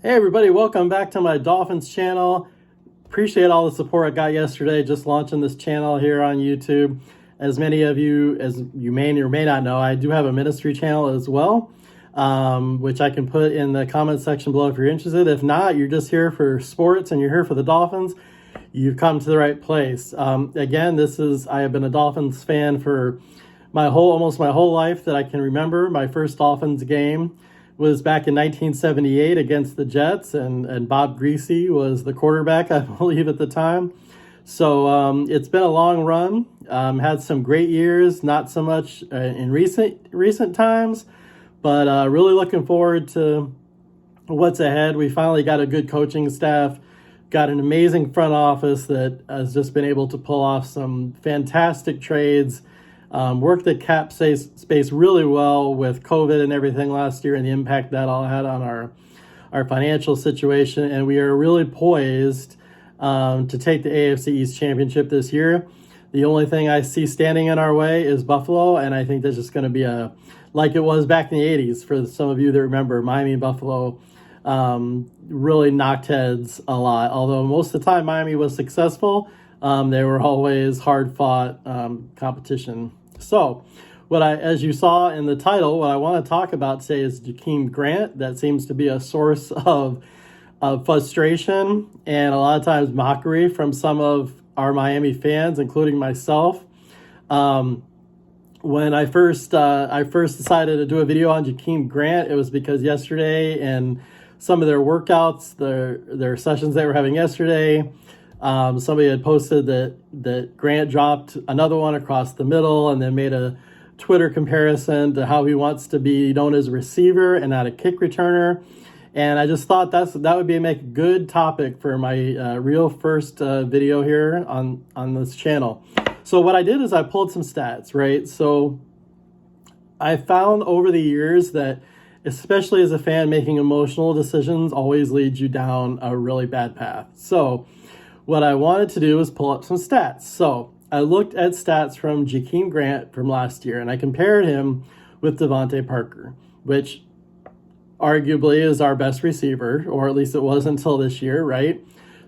Hey everybody, welcome back to my Dolphins channel. Appreciate all the support I got yesterday just launching this channel here on YouTube. As many of you, as you may or may not know, I do have a ministry channel as well, which I can put in the comment section below if you're interested. If not, you're just here for sports and you're here for the Dolphins, you've come to the right place. Again, I have been a Dolphins fan for almost my whole life that I can remember. My first Dolphins game was back in 1978 against the Jets, and Bob Greasy was the quarterback, I believe, at the time. So it's been a long run. Had some great years, not so much in recent times, but really looking forward to what's ahead. We finally got a good coaching staff, got an amazing front office that has just been able to pull off some fantastic trades. Worked the cap space really well with COVID and everything last year and the impact that all had on our financial situation. And we are really poised to take the AFC East Championship this year. The only thing I see standing in our way is Buffalo, and I think that's just going to be like it was back in the 80s. For some of you that remember, Miami and Buffalo really knocked heads a lot. Although most of the time Miami was successful, they were always hard-fought competition. So, as you saw in the title, what I want to talk about today is Jakeem Grant. That seems to be a source of frustration and a lot of times mockery from some of our Miami fans, including myself. When I first decided to do a video on Jakeem Grant, it was because yesterday in some of their workouts, their sessions they were having yesterday, somebody had posted that Grant dropped another one across the middle and then made a Twitter comparison to how he wants to be known as a receiver and not a kick returner. And I just thought that would make a good topic for my real first video here on this channel. So what I did is I pulled some stats, right? So I found over the years that especially as a fan, making emotional decisions always leads you down a really bad path. So what I wanted to do was pull up some stats. So I looked at stats from Jakeem Grant from last year, and I compared him with Devontae Parker, which arguably is our best receiver, or at least it was until this year, right?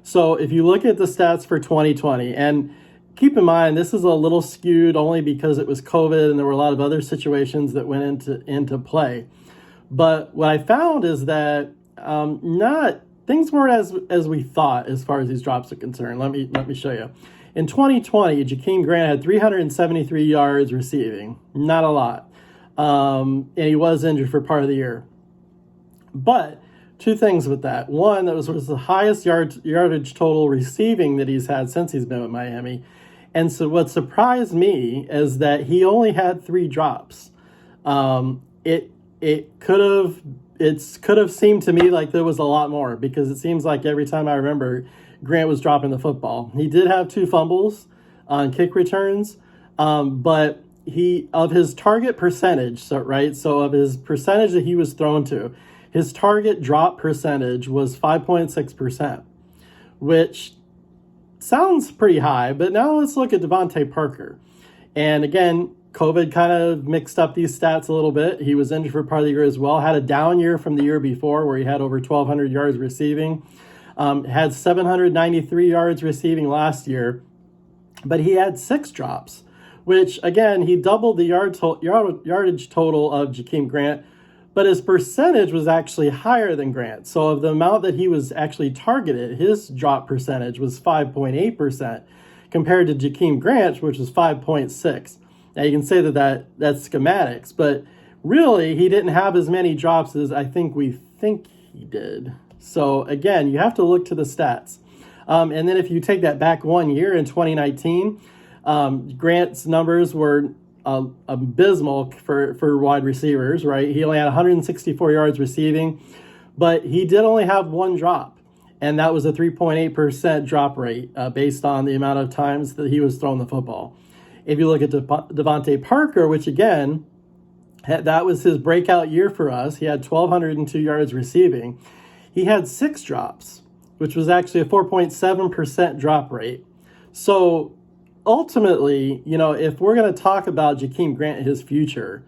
So if you look at the stats for 2020, and keep in mind, this is a little skewed only because it was COVID and there were a lot of other situations that went into play. But what I found is that things weren't as we thought as far as these drops are concerned. Let me show you. In 2020, Jakeem Grant had 373 yards receiving. Not a lot. And he was injured for part of the year. But two things with that. One, that was the highest yardage total receiving that he's had since he's been with Miami. And so what surprised me is that he only had 3 drops. It could have seemed to me like there was a lot more, because it seems like every time I remember, Grant was dropping the football. He did have 2 fumbles on kick returns, but of his target percentage, so of his percentage that he was thrown to, his target drop percentage was 5.6%, which sounds pretty high. But now let's look at Devontae Parker. And again, COVID kind of mixed up these stats a little bit. He was injured for part of the year as well. Had a down year from the year before where he had over 1,200 yards receiving. Had 793 yards receiving last year. But he had 6 drops, which, again, he doubled the yardage total of Jakeem Grant. But his percentage was actually higher than Grant. So of the amount that he was actually targeted, his drop percentage was 5.8% compared to Jakeem Grant, which was 5.6%. Now, you can say that's schematics, but really, he didn't have as many drops as I think we think he did. So, again, you have to look to the stats. And then if you take that back 1 year in 2019, Grant's numbers were abysmal for wide receivers, right? He only had 164 yards receiving, but he did only have 1 drop, and that was a 3.8% drop rate based on the amount of times that he was throwing the football. If you look at Devontae Parker, which again, that was his breakout year for us. He had 1,202 yards receiving. He had 6 drops, which was actually a 4.7% drop rate. So ultimately, if we're going to talk about Jakeem Grant and his future,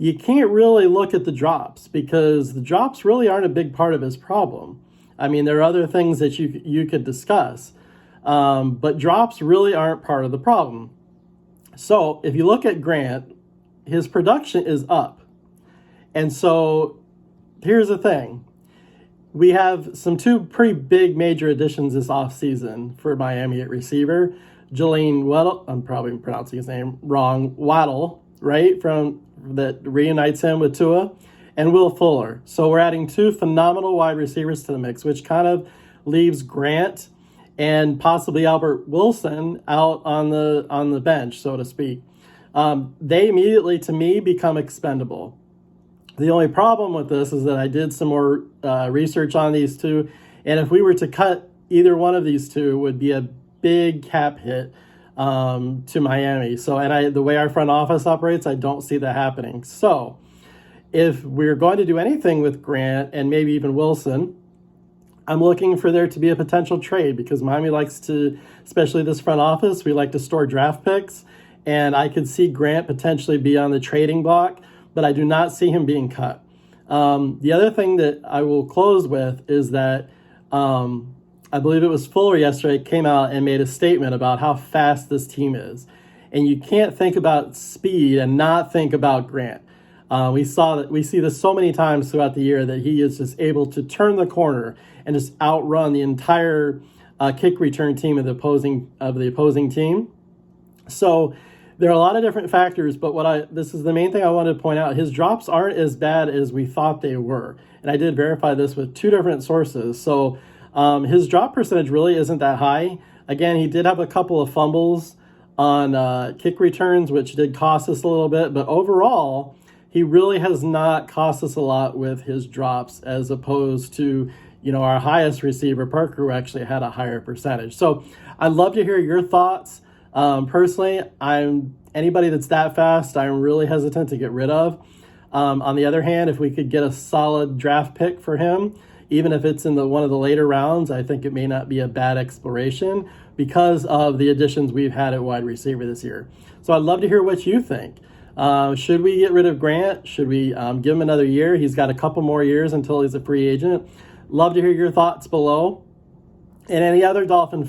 you can't really look at the drops because the drops really aren't a big part of his problem. I mean, there are other things that you could discuss, but drops really aren't part of the problem. So if you look at Grant, his production is up. And so here's the thing. We have two pretty big major additions this offseason for Miami at receiver. Jalen Waddle, I'm probably pronouncing his name wrong, Waddle, right, from that reunites him with Tua, and Will Fuller. So we're adding two phenomenal wide receivers to the mix, which kind of leaves Grant and possibly Albert Wilson out on the bench, so to speak. They immediately, to me, become expendable. The only problem with this is that I did some more research on these two, and if we were to cut either one of these two, it would be a big cap hit to Miami. So, and the way our front office operates, I don't see that happening. So, if we're going to do anything with Grant and maybe even Wilson, I'm looking for there to be a potential trade because Miami likes to, especially this front office, we like to store draft picks, and I could see Grant potentially be on the trading block, but I do not see him being cut. The other thing that I will close with is that I believe it was Fuller yesterday came out and made a statement about how fast this team is. And you can't think about speed and not think about Grant. We see this so many times throughout the year that he is just able to turn the corner and just outrun the entire kick return team of the opposing team. So there are a lot of different factors, but this is the main thing I wanted to point out. His drops aren't as bad as we thought they were. And I did verify this with two different sources. So his drop percentage really isn't that high. Again, he did have a couple of fumbles on kick returns, which did cost us a little bit. But overall, he really has not cost us a lot with his drops as opposed to, our highest receiver, Parker, who actually had a higher percentage. So I'd love to hear your thoughts. Personally, anybody that's that fast, I'm really hesitant to get rid of. On the other hand, if we could get a solid draft pick for him, even if it's in one of the later rounds, I think it may not be a bad exploration because of the additions we've had at wide receiver this year. So I'd love to hear what you think. Should we get rid of Grant? Should we give him another year? He's got a couple more years until he's a free agent. Love to hear your thoughts below. And any other Dolphin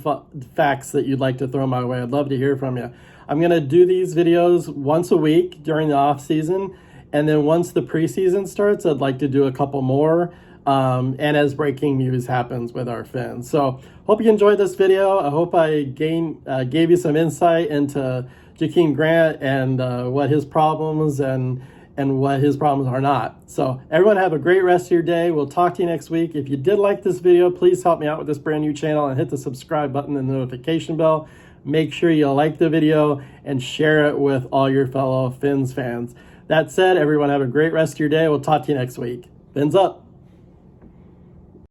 facts that you'd like to throw my way, I'd love to hear from you. I'm going to do these videos once a week during the off season. And then once the preseason starts, I'd like to do a couple more. And as breaking news happens with our Fins. So hope you enjoyed this video. I hope I gave you some insight into Jakeem Grant and what his problems and what his problems are not. So everyone have a great rest of your day. We'll talk to you next week. If you did like this video, please help me out with this brand new channel and hit the subscribe button and the notification bell. Make sure you like the video and share it with all your fellow Fins fans. That said, everyone have a great rest of your day. We'll talk to you next week. Fins up.